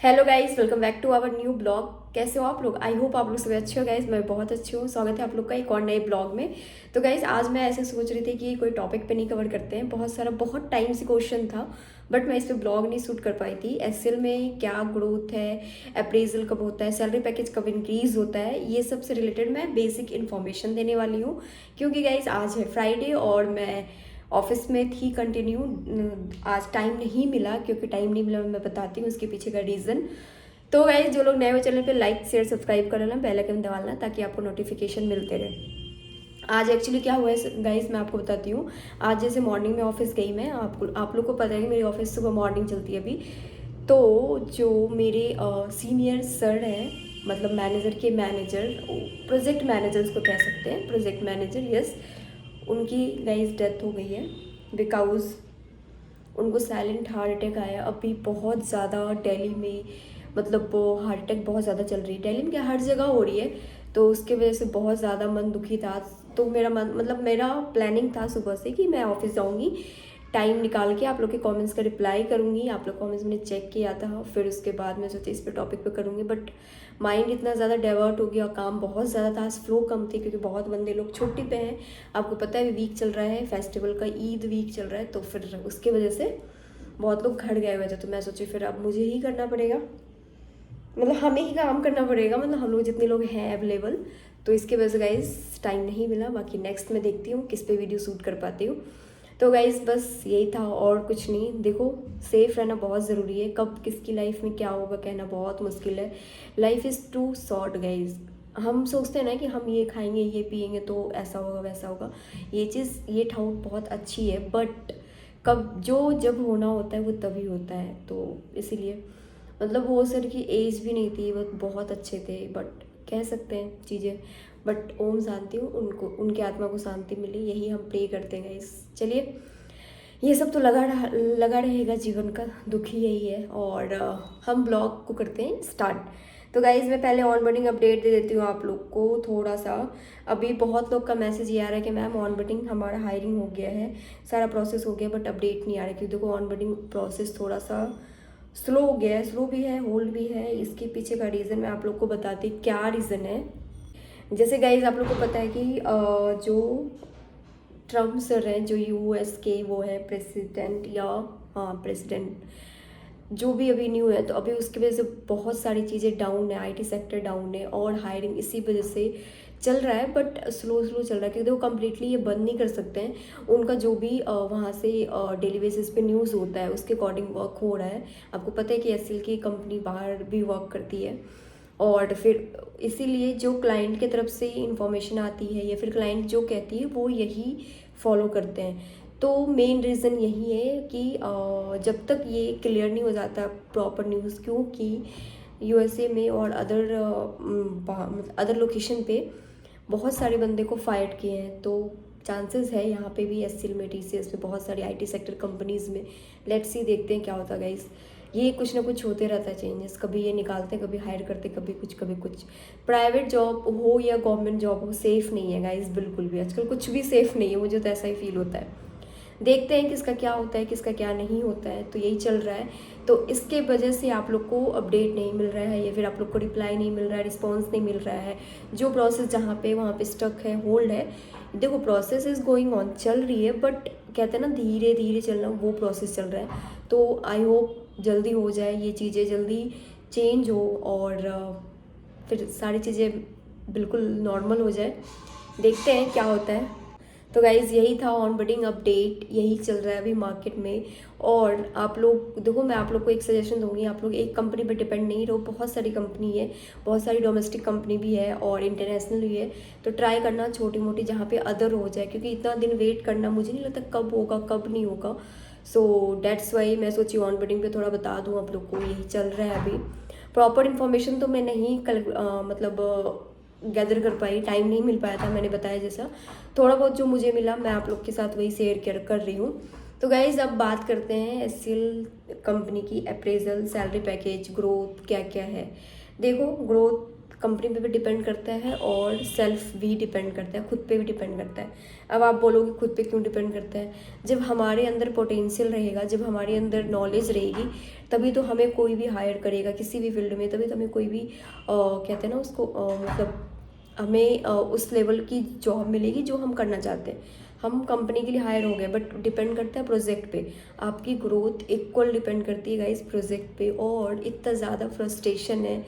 Hello guys, welcome back to our new blog. कैसे हो आप लोग? आई होप आप लोग सभी अच्छे हो गाइस। मैं बहुत अच्छी हूँ। स्वागत है आप लोग का एक और नए ब्लॉग में। तो गाइस आज मैं ऐसे सोच रही थी कि कोई टॉपिक पे नहीं कवर करते हैं। बहुत टाइम से क्वेश्चन था, बट मैं इस पर ब्लॉग नहीं शूट कर पाई थी। एसएल में क्या ग्रोथ है, अप्रेजल कब होता है, सैलरी पैकेज कब इंक्रीज होता है, ये सब से रिलेटेड मैं बेसिक इन्फॉर्मेशन देने वाली हूँ। क्योंकि गाइस आज है फ्राइडे और मैं ऑफिस में थी कंटिन्यू। आज टाइम नहीं मिला। क्योंकि टाइम नहीं मिला मैं बताती हूँ उसके पीछे का रीज़न। तो गाइज जो लोग नए हो चैनल पे लाइक शेयर सब्सक्राइब कर लेना, बेल आइकन दबाना ताकि आपको नोटिफिकेशन मिलते रहे। आज एक्चुअली क्या हुआ है गाइज, मैं आपको बताती हूँ। आज जैसे मॉर्निंग में ऑफिस गई मैं, आप लोग को पता है कि मेरी ऑफिस सुबह मॉर्निंग चलती है अभी। तो जो मेरे सीनियर सर हैं, मतलब मैनेजर के मैनेजर, प्रोजेक्ट मैनेजर उसको कह सकते हैं, प्रोजेक्ट मैनेजर, यस। उनकी गाइज डेथ हो गई है बिकॉज उनको साइलेंट हार्ट अटैक आया अभी बहुत ज़्यादा दिल्ली में। मतलब वो हार्ट अटैक बहुत ज़्यादा चल रही है दिल्ली में, क्या हर जगह हो रही है। तो उसके वजह से बहुत ज़्यादा मन दुखी था। तो मेरा मन, मतलब मेरा प्लानिंग था सुबह से कि मैं ऑफिस जाऊँगी, टाइम निकाल के आप लोग के कमेंट्स का रिप्लाई करूँगी। आप लोग कमेंट्स मैंने चेक किया था, फिर उसके बाद मैं सोची इस पे टॉपिक पे करूँगी। बट माइंड इतना ज़्यादा डाइवर्ट हो गया, काम बहुत ज़्यादा था, फ्लो कम थी क्योंकि बहुत बंदे लोग छुट्टी पे हैं। आपको पता है वीक चल रहा है फेस्टिवल का, ईद वीक चल रहा है, तो फिर उसके वजह से बहुत लोग घर गए हुए थे। तो मैं सोची फिर अब मुझे ही करना पड़ेगा, मतलब हमें ही काम करना पड़ेगा, मतलब हम लोग जितने लोग हैं अवेलेबल। तो इसके वजह से गाइज टाइम नहीं मिला। बाकी नेक्स्ट मैं देखती हूँ किस पे वीडियो शूट कर पाती हूँ। तो गाइज बस यही था और कुछ नहीं। देखो, सेफ रहना बहुत ज़रूरी है। कब किसकी लाइफ में क्या होगा कहना बहुत मुश्किल है। Life is too short guys. हम सोचते हैं ना कि हम ये खाएंगे ये पिएंगे तो ऐसा होगा वैसा होगा। ये चीज़, ये ठाउट बहुत अच्छी है, बट कब जो जब होना होता है वो तभी होता है। तो इसीलिए मतलब वो सर की एज भी नहीं थी, वो बहुत अच्छे थे, बट कह सकते हैं चीज़ें। बट ओम शांति हूँ, उनको उनकी आत्मा को शांति मिले, यही हम प्रे करते हैं इस। चलिए, ये सब तो लगा रहेगा, जीवन का दुख ही यही है। और हम ब्लॉग को करते हैं स्टार्ट। तो गाइज़ मैं पहले ऑन बोर्डिंग अपडेट दे देती हूँ आप लोग को थोड़ा सा। अभी बहुत लोग का मैसेज ये आ रहा है कि मैम ऑन बोर्डिंग हमारा हायरिंग हो गया है, सारा प्रोसेस हो गया, बट अपडेट नहीं आ रहा है। क्योंकि देखो ऑन बोर्डिंग प्रोसेस थोड़ा सा स्लो हो गया है, स्लो भी है, होल्ड भी है। इसके पीछे का रीज़न मैं आप लोग को बताती क्या रीज़न है। जैसे गाइज आप लोग को पता है कि जो ट्रम्प सर हैं, जो यूएस के वो है प्रेसिडेंट, या हाँ प्रेसिडेंट, जो भी अभी न्यू है, तो अभी उसकी वजह से बहुत सारी चीज़ें डाउन है, आईटी सेक्टर डाउन है और हायरिंग इसी वजह से चल रहा है। बट स्लो स्लो चल रहा है क्योंकि वो कम्प्लीटली ये बंद नहीं कर सकते हैं। उनका जो भी वहाँ से डेली बेसिस पे न्यूज़ होता है उसके अकॉर्डिंग वर्क हो रहा है। आपको पता है कि एसएल की कंपनी बाहर भी वर्क करती है, और फिर इसीलिए जो क्लाइंट की तरफ से इंफॉर्मेशन आती है या फिर क्लाइंट जो कहती है वो यही फॉलो करते हैं। तो मेन रीज़न यही है कि जब तक ये क्लियर नहीं हो जाता प्रॉपर न्यूज़, क्योंकि यूएसए में और अदर लोकेशन पे बहुत सारे बंदे को फायर किए हैं। तो चांसेस है यहाँ पे भी, एससीएल में, टीसीएस में, बहुत सारी आईटी सेक्टर कंपनीज़ में। लेट्स सी, देखते हैं क्या होता है गाइस। ये कुछ ना कुछ होते रहता है चेंजेस, कभी ये निकालते कभी हायर करते, कभी कुछ कभी कुछ। प्राइवेट जॉब हो या गवर्नमेंट जॉब हो, सेफ़ नहीं है गाइस बिल्कुल भी। आजकल कुछ भी सेफ़ नहीं है, मुझे तो ऐसा ही फील होता है। देखते हैं किसका क्या होता है, किसका क्या नहीं होता है। तो यही चल रहा है। तो इसके वजह से आप लोग को अपडेट नहीं मिल रहा है या फिर आप लोग को रिप्लाई नहीं मिल रहा है, रिस्पॉन्स नहीं मिल रहा है। जो प्रोसेस जहाँ पे वहाँ पे स्टक है, होल्ड है। देखो प्रोसेस इज़ गोइंग ऑन, चल रही है, बट कहते हैं ना धीरे धीरे चलना, वो प्रोसेस चल रहा है। तो आई होप जल्दी हो जाए, ये चीज़ें जल्दी चेंज हो और फिर सारी चीज़ें बिल्कुल नॉर्मल हो जाए। देखते हैं क्या होता है। तो गाइज़ यही था ऑन बोर्डिंग अपडेट, यही चल रहा है अभी मार्केट में। और आप लोग देखो, मैं आप लोग को एक सजेशन दूंगी, आप लोग एक कंपनी पर डिपेंड नहीं रहो। बहुत सारी कंपनी है, बहुत सारी डोमेस्टिक कंपनी भी है और इंटरनेशनल भी है। तो ट्राई करना छोटी मोटी जहाँ पे अदर हो जाए, क्योंकि इतना दिन वेट करना मुझे नहीं लगता कब होगा कब नहीं होगा। सो डेट्स वाई मैं सोची ऑन बोर्डिंग पे थोड़ा बता दूँ आप लोग को, यही चल रहा है अभी। प्रॉपर इन्फॉर्मेशन तो मैं नहीं मतलब गैदर कर पाई, टाइम नहीं मिल पाया था, मैंने बताया जैसा। थोड़ा बहुत जो मुझे मिला मैं आप लोग के साथ वही शेयर कर रही हूँ। तो गाइज़ अब बात करते हैं एससीएल कंपनी की, अप्रेजल, सैलरी पैकेज, ग्रोथ क्या क्या है। देखो ग्रोथ कंपनी पे भी डिपेंड करता है और सेल्फ भी डिपेंड करता है, खुद पे भी डिपेंड करता है। अब आप बोलोगे खुद पे क्यों डिपेंड करता है? जब हमारे अंदर पोटेंशियल रहेगा, जब हमारे अंदर नॉलेज रहेगी, तभी तो हमें कोई भी हायर करेगा किसी भी फील्ड में, तभी तो हमें कोई भी कहते हैं ना उसको मतलब हमें उस लेवल की जॉब मिलेगी जो हम करना चाहते हैं। हम कंपनी के लिए हायर हो गए, बट डिपेंड करता है प्रोजेक्ट पे। आपकी ग्रोथ इक्वल डिपेंड करती है गाइस प्रोजेक्ट पे। और इतना ज़्यादा फ्रस्ट्रेशन है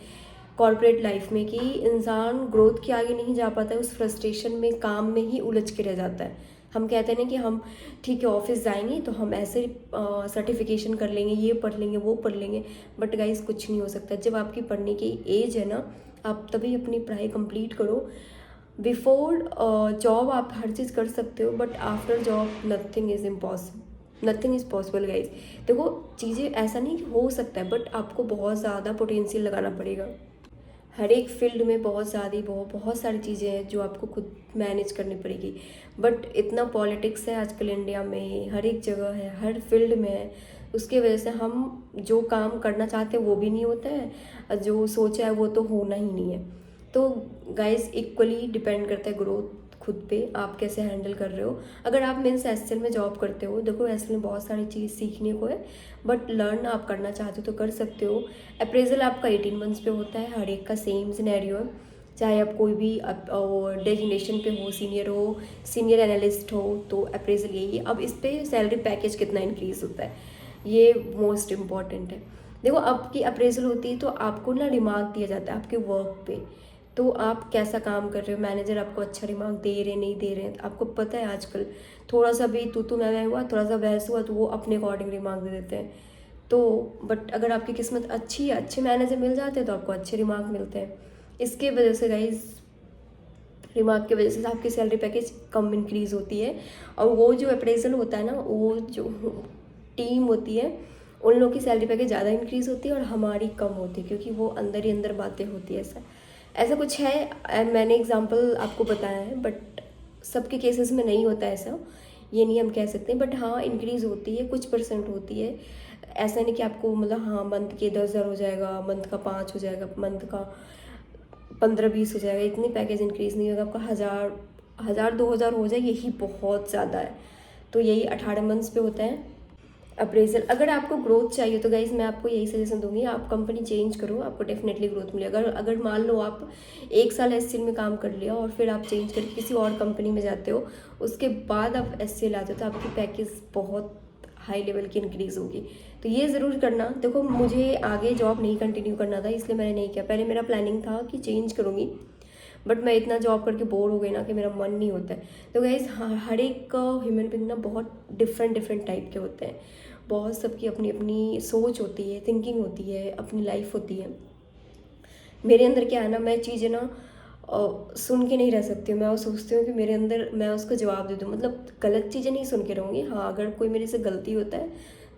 कॉर्पोरेट लाइफ में कि इंसान ग्रोथ के आगे नहीं जा पाता है, उस फ्रस्ट्रेशन में काम में ही उलझ के रह जाता है। हम कहते हैं ना कि हम ठीक है ऑफिस जाएंगे तो हम ऐसे सर्टिफिकेशन कर लेंगे, ये पढ़ लेंगे, वो पढ़ लेंगे, बट गाइस कुछ नहीं हो सकता। जब आपकी पढ़ने की एज है ना, आप तभी अपनी पढ़ाई कंप्लीट करो। बिफोर जॉब आप हर चीज़ कर सकते हो, but after job nothing is impossible, nothing is possible guys. देखो चीज़ें ऐसा नहीं कि हो सकता है, बट आपको बहुत ज़्यादा पोटेंशियल लगाना पड़ेगा। हर एक फील्ड में बहुत सारी चीज़ें हैं जो आपको खुद मैनेज करनी पड़ेगी। बट इतना पॉलिटिक्स है आजकल इंडिया में, हर एक जगह है, हर फील्ड में है। उसकी वजह से हम जो काम करना चाहते हैं वो भी नहीं होता है, जो सोचा है वो तो होना ही नहीं है। तो गाइस इक्वली डिपेंड करता है ग्रोथ खुद पे, आप कैसे हैंडल कर रहे हो। अगर आप मीन्स एसएल में जॉब करते हो, देखो एसएल में बहुत सारी चीज़ सीखने को है, बट लर्न आप करना चाहते हो तो कर सकते हो। अप्रेजल आपका 18 मंथ्स पे होता है, हर एक का सेम सिनेरियो है। चाहे आप कोई भी डेजिग्नेशन पे हो, सीनियर हो, सीनियर एनालिस्ट हो, तो अप्रेजल यही है। अब इस पर सैलरी पैकेज कितना इंक्रीज होता है, ये मोस्ट इम्पॉर्टेंट है। देखो आपकी अप्रेजल होती है तो आपको ना रिमार्क दिया जाता है आपके वर्क पे, तो आप कैसा काम कर रहे हो, मैनेजर आपको अच्छा रिमार्क दे रहे नहीं दे रहे हैं। आपको पता है आजकल थोड़ा सा भी तू मैं हुआ, थोड़ा सा बहस हुआ, तो वो अपने अकॉर्डिंग रिमार्क दे देते हैं। तो बट अगर आपकी किस्मत अच्छी है, अच्छे मैनेजर मिल जाते हैं, तो आपको अच्छे रिमार्क मिलते हैं। इसके वजह से गाइज रिमार्क की वजह से आपकी सैलरी पैकेज कम इंक्रीज होती है। और वो जो अप्रेजल होता है ना, वो जो टीम होती है उन लोगों की सैलरी पैकेज ज़्यादा इंक्रीज होती है और हमारी कम होती है, क्योंकि वो अंदर ही अंदर बातें होती है। ऐसा ऐसा कुछ है, मैंने एग्जांपल आपको बताया है, बट सबके केसेस में नहीं होता ऐसा, ये नहीं हम कह सकते। बट हाँ इंक्रीज़ होती है, कुछ परसेंट होती है। ऐसा नहीं कि आपको मतलब हाँ मंथ के 10,000 हो जाएगा, मंथ का 5 हो जाएगा, मंथ का 15-20 हो जाएगा, इतनी पैकेज इंक्रीज़ नहीं होगा। आपका 1,000-2,000 हो जाए, यही बहुत ज़्यादा है। तो यही 18 मंथ्स पे होता है अप्रेजल। अगर आपको ग्रोथ चाहिए तो गाइज मैं आपको यही सजेशन दूंगी, आप कंपनी चेंज करो, आपको डेफिनेटली ग्रोथ मिलेगा। अगर मान लो आप 1 साल एससीएल में काम कर लिया और फिर आप चेंज करके किसी और कंपनी में जाते हो, उसके बाद आप एससीएल आते हो, तो आपकी पैकेज बहुत हाई लेवल की इंक्रीज़ होगी। तो ये ज़रूर करना। देखो मुझे आगे जॉब नहीं कंटिन्यू करना था, इसलिए मैंने नहीं किया। पहले मेरा प्लानिंग था कि चेंज करूँगी, बट मैं इतना जॉब करके बोर हो गई ना कि मेरा मन नहीं होता है। तो गाइज हर एक ह्यूमन बीइंग ना बहुत डिफरेंट टाइप के होते हैं, बहुत सबकी अपनी अपनी सोच होती है, थिंकिंग होती है, अपनी लाइफ होती है। मेरे अंदर क्या है ना, मैं चीज़ें ना सुन के नहीं रह सकती हूँ। मैं वो सोचती हूँ कि मेरे अंदर मैं उसको जवाब दे दूँ, मतलब गलत चीज़ें नहीं सुन के रहूँगी। हाँ अगर कोई मेरे से गलती होता है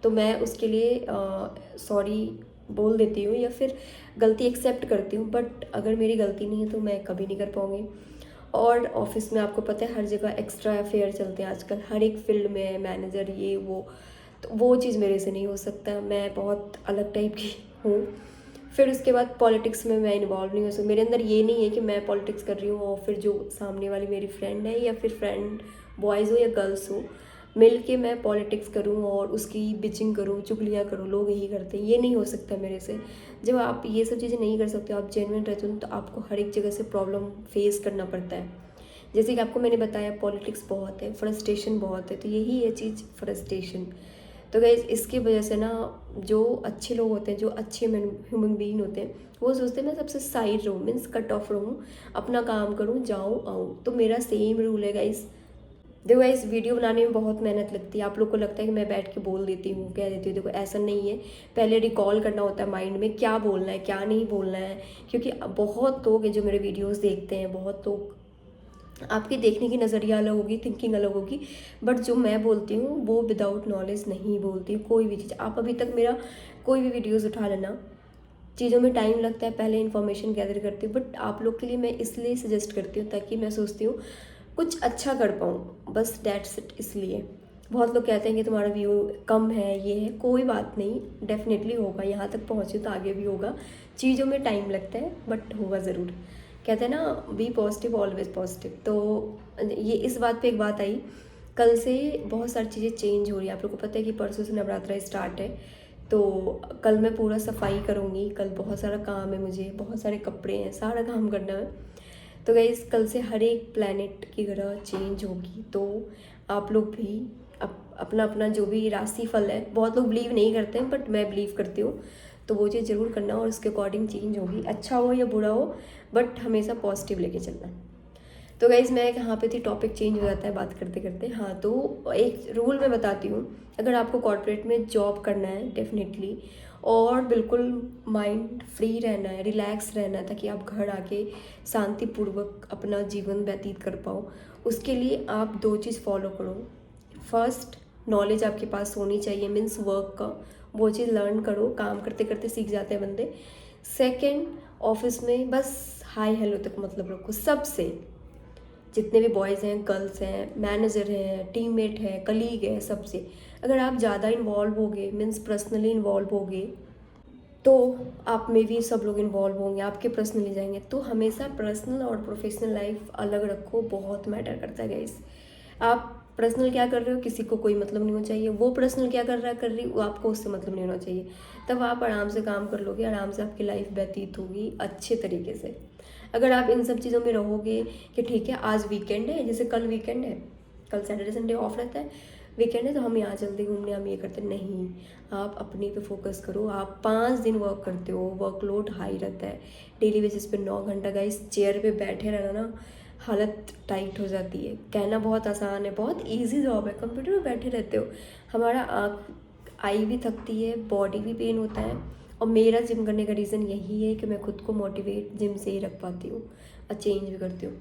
तो मैं उसके लिए सॉरी बोल देती हूँ या फिर गलती एक्सेप्ट करती हूँ, बट अगर मेरी गलती नहीं है तो मैं कभी नहीं कर पाऊँगी। और ऑफिस में आपको पता है हर जगह एक्स्ट्रा अफेयर चलते हैं आजकल, हर एक फील्ड में मैनेजर ये वो, तो वो चीज़ मेरे से नहीं हो सकता। मैं बहुत अलग टाइप की हूँ। फिर उसके बाद पॉलिटिक्स में मैं इन्वॉल्व नहीं हो सकती। मेरे अंदर ये नहीं है कि मैं पॉलिटिक्स कर रही हूँ और फिर जो सामने वाली मेरी फ्रेंड है या फिर फ्रेंड बॉयज़ हो या गर्ल्स हो, मिल के मैं पॉलिटिक्स करूँ और उसकी बिचिंग करूँ, चुगलियाँ करूँ। लोग यही करते हैं, ये नहीं हो सकता मेरे से। जब आप ये सब चीज़ें नहीं कर सकते, आप जेन्युइन रहते हो, तो आपको हर एक जगह से प्रॉब्लम फेस करना पड़ता है। जैसे कि आपको मैंने बताया पॉलिटिक्स बहुत है, फ्रस्ट्रेशन बहुत है, तो यही है चीज़ फ्रस्ट्रेशन। तो गाइस इसकी वजह से ना जो अच्छे लोग होते हैं, जो अच्छे ह्यूमन बीइंग होते हैं, वो सोचते हैं मैं सबसे साइड रहूँ, मीन्स कट ऑफ रहूँ, अपना काम करूँ, जाऊँ आऊँ। तो मेरा सेम रूल है गाइस। देखो गाइस वीडियो बनाने में बहुत मेहनत लगती है। आप लोग को लगता है कि मैं बैठ के बोल देती हूँ, कह देती हूँ, देखो ऐसा नहीं है। पहले रिकॉल करना होता है माइंड में, क्या बोलना है क्या नहीं बोलना है, क्योंकि बहुत लोग हैं जो मेरे वीडियोज़ देखते हैं, बहुत लोग, आपकी देखने की नज़रिया अलग होगी, थिंकिंग अलग होगी, बट जो मैं बोलती हूँ वो विदाउट नॉलेज नहीं बोलती हूँ कोई भी चीज़। आप अभी तक मेरा कोई भी वीडियोज़ उठा लेना, चीज़ों में टाइम लगता है, पहले इन्फॉर्मेशन गैदर करती हूँ, बट आप लोग के लिए मैं इसलिए सजेस्ट करती हूँ ताकि मैं सोचती हूँ कुछ अच्छा कर पाऊँ, बस डैट्स इट। इसलिए बहुत लोग कहते हैं कि तुम्हारा व्यू कम है, ये है, कोई बात नहीं, डेफिनेटली होगा। यहाँ तक पहुँचे तो आगे भी होगा। चीज़ों में टाइम लगता है बट होगा ज़रूर। कहते हैं ना, बी पॉजिटिव ऑलवेज पॉजिटिव। तो ये इस बात पे एक बात आई, कल से बहुत सारी चीज़ें चेंज हो रही है। आप लोगों को पता है कि परसों से नवरात्रा स्टार्ट है, तो कल मैं पूरा सफाई करूँगी। कल बहुत सारा काम है, मुझे बहुत सारे कपड़े हैं, सारा काम करना है। तो गाइस कल से हर एक प्लैनेट की ग्रह चेंज होगी, तो आप लोग भी अपना अपना जो भी राशि फल है, बहुत लोग बिलीव नहीं करते हैं बट मैं बिलीव करती हूँ, तो वो चीज़ ज़रूर करना और उसके अकॉर्डिंग चेंज होगी। अच्छा हो या बुरा हो, बट हमेशा पॉजिटिव लेके चलना। तो गाइज़ मैं कहाँ पे थी, टॉपिक चेंज हो जाता है बात करते करते। हाँ, तो एक रूल मैं बताती हूँ। अगर आपको कॉर्पोरेट में जॉब करना है डेफिनेटली, और बिल्कुल माइंड फ्री रहना है, रिलैक्स रहना है, ताकि आप घर आके शांतिपूर्वक अपना जीवन व्यतीत कर पाओ, उसके लिए आप 2 चीज़ फॉलो करो। फर्स्ट, नॉलेज आपके पास होनी चाहिए, मीन्स वर्क का, वो चीज़ लर्न करो, काम करते करते सीख जाते हैं बंदे। सेकेंड, ऑफिस में बस हाय हेलो तक मतलब रखो सबसे, जितने भी बॉयज़ हैं, गर्ल्स हैं, मैनेजर हैं, टीममेट है, कलीग है, सबसे। अगर आप ज़्यादा इन्वॉल्व होगे, मीन्स पर्सनली इन्वॉल्व होगे, तो आप में भी सब लोग इन्वॉल्व होंगे, आपके पर्सनली जाएंगे। तो हमेशा पर्सनल और प्रोफेशनल लाइफ अलग रखो, बहुत मैटर करता है गाइस। आप पर्सनल क्या कर रहे हो, किसी को कोई मतलब नहीं होना चाहिए। वो पर्सनल क्या कर रहा है, कर रही, वो आपको उससे मतलब नहीं होना चाहिए। तब आप आराम से काम कर लोगे, आराम से आपकी लाइफ व्यतीत होगी अच्छे तरीके से। अगर आप इन सब चीज़ों में रहोगे कि ठीक है आज वीकेंड है, जैसे कल वीकेंड है, कल सैटरडे संडे ऑफ रहता है, वीकेंड है तो हम यहाँ चलते घूमने, हम ये करते, नहीं। आप अपने पे फोकस करो। आप 5 दिन वर्क करते हो, वर्कलोड हाई रहता है, डेली बेसिस पे 9 घंटा का इस चेयर पे बैठे रहना ना, हालत टाइट हो जाती है। कहना बहुत आसान है, बहुत इजी जॉब है, कंप्यूटर पे बैठे रहते हो, हमारा आई भी थकती है, बॉडी भी पेन होता है। और मेरा जिम करने का रीज़न यही है कि मैं खुद को मोटिवेट जिम से ही रख पाती हूँ और चेंज भी करती हूँ।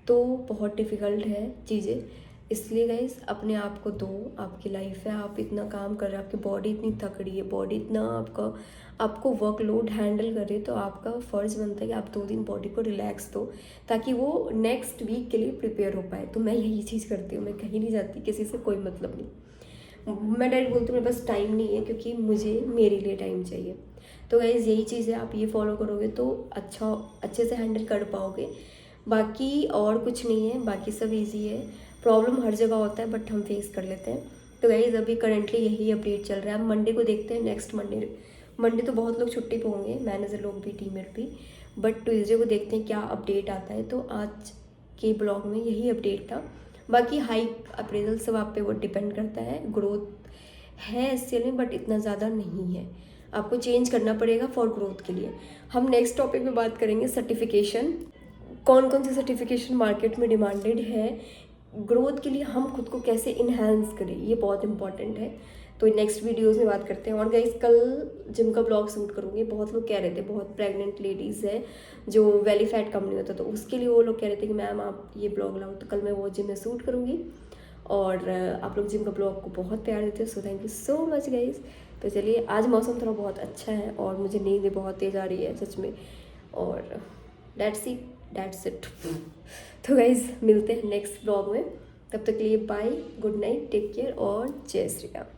तो बहुत डिफ़िकल्ट है चीज़ें, इसलिए गाइस अपने आप को दो। आपकी लाइफ है, आप इतना काम कर रहे हैं, आपकी बॉडी इतनी थक रही है, बॉडी इतना आपको वर्कलोड हैंडल कर रही है, तो आपका फ़र्ज़ बनता है कि आप 2 दिन बॉडी को रिलैक्स दो, ताकि वो नेक्स्ट वीक के लिए प्रिपेयर हो पाए। तो मैं यही चीज़ करती हूँ, मैं कहीं नहीं जाती, किसी से कोई मतलब नहीं। मैं डायरेक्ट बोलती हूँ मेरे पास टाइम नहीं है, क्योंकि मुझे मेरे लिए टाइम चाहिए। तो गाइज़ यही चीज़ है, आप ये फॉलो करोगे तो अच्छे से हैंडल कर पाओगे। बाकी और कुछ नहीं है, बाकी सब इजी है। प्रॉब्लम हर जगह होता है बट हम फेस कर लेते हैं। तो गाइज़ अभी करंटली यही अपडेट चल रहा है। अब मंडे को देखते हैं, नेक्स्ट मंडे तो बहुत लोग छुट्टी पे होंगे, मैनेजर लोग भी, टीममेट भी, बट ट्यूसडे को देखते हैं क्या अपडेट आता है। तो आज के ब्लॉग में यही अपडेट था। बाकी हाइक अप्रेजल सब आप पे वो डिपेंड करता है। ग्रोथ है एससीएल में बट इतना ज़्यादा नहीं है, आपको चेंज करना पड़ेगा फॉर ग्रोथ के लिए। हम नेक्स्ट टॉपिक में बात करेंगे सर्टिफिकेशन, कौन कौन सी सर्टिफिकेशन मार्केट में डिमांडेड है, ग्रोथ के लिए हम खुद को कैसे इन्हांस करें, ये बहुत इंपॉर्टेंट है। तो नेक्स्ट वीडियोस में बात करते हैं। और गाइस कल जिम का ब्लॉग शूट करूँगी। बहुत लोग कह रहे थे, बहुत प्रेग्नेंट लेडीज़ हैं जो वेली फैट कम नहीं होता, तो उसके लिए वो लोग कह रहे थे कि मैम आप ये ब्लॉग लाओ, तो कल मैं वो जिम में शूट करूँगी। और आप लोग जिम का ब्लॉग को बहुत प्यार देते हो, so thank you so much guys. तो चलिए, आज मौसम थोड़ा बहुत अच्छा है और मुझे नींद भी बहुत तेज़ आ रही है सच में, और दैट्स इट। तो गाइज मिलते हैं नेक्स्ट ब्लॉग में, तब तक के लिए bye, good night, take care और जय श्री राम।